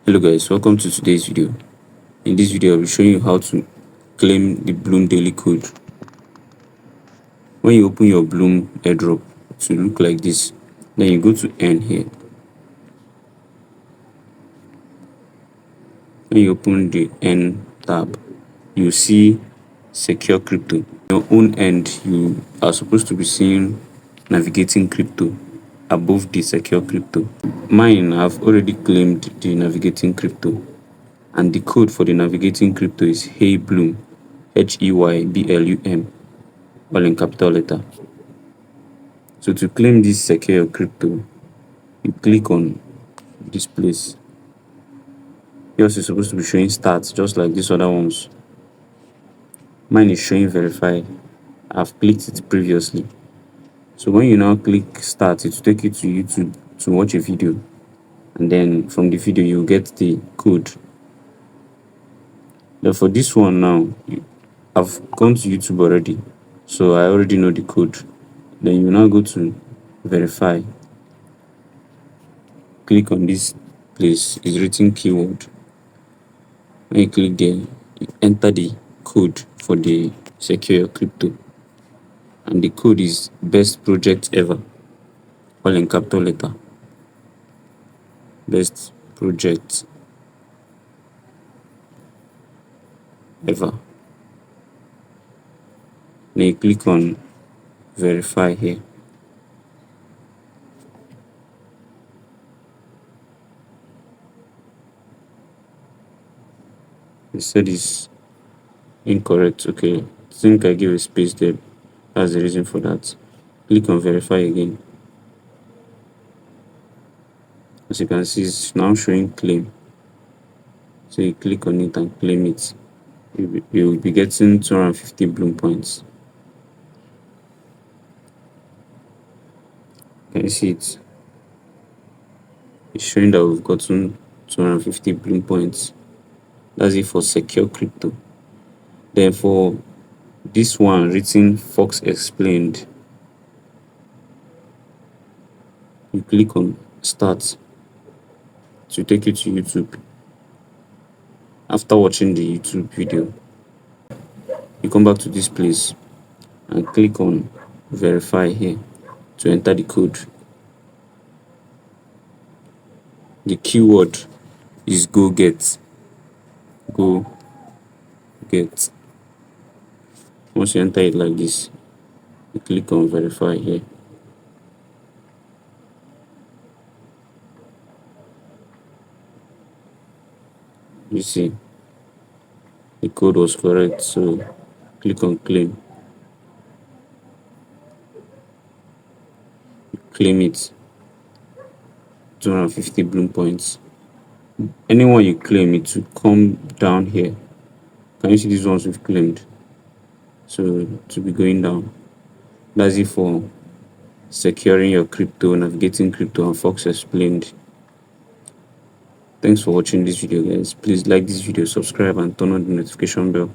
Hello guys, welcome to today's video. In this video I'll be showing you how to claim the Bloom daily code. When you open your Bloom airdrop, to look like this, then you go to earn here. When you open the earn tab, you see secure crypto. Your own end, you are supposed to be seeing navigating crypto above the secure crypto. Mine, I've already claimed the navigating crypto, and the code for the navigating crypto is Hey Bloom, HEYBLUM, all in capital letter. So to claim this secure crypto, you click on this place. Yours is supposed to be showing stats just like these other ones. Mine is showing verify. I've clicked it previously. So when you now click start, it will take you to YouTube to watch a video, and then from the video you get the code. Then for this one now, I've gone to YouTube already, so I already know the code. Then you now go to verify. Click on this place, it's written keyword. When you click there, you enter the code for the secure crypto, and the code is best project ever, all in capital letter. Best project ever. Then you click on verify here. It said it's incorrect. Okay, I think I gave a space there. That's the reason for that. Click on verify again. As you can see, it's now showing claim. So you click on it and claim it. You will be getting 250 Bloom points. Can you see it? It's showing that we've gotten 250 Bloom points. That's it for secure crypto. Then for this one written Fox explained, you click on start to take you to YouTube. After watching the YouTube video, you come back to this place and click on verify here to enter the code. The keyword is go get. Once you enter it like this, you click on verify here. You see the code was correct, so click on claim. Claim it. 250 Bloom points. Anyone you claim, it will come down here. Can you see these ones we've claimed? So to be going down. That's it for securing your crypto, navigating crypto, and Fox explained. Thanks for watching this video, guys. Please like this video, subscribe, and turn on the notification bell.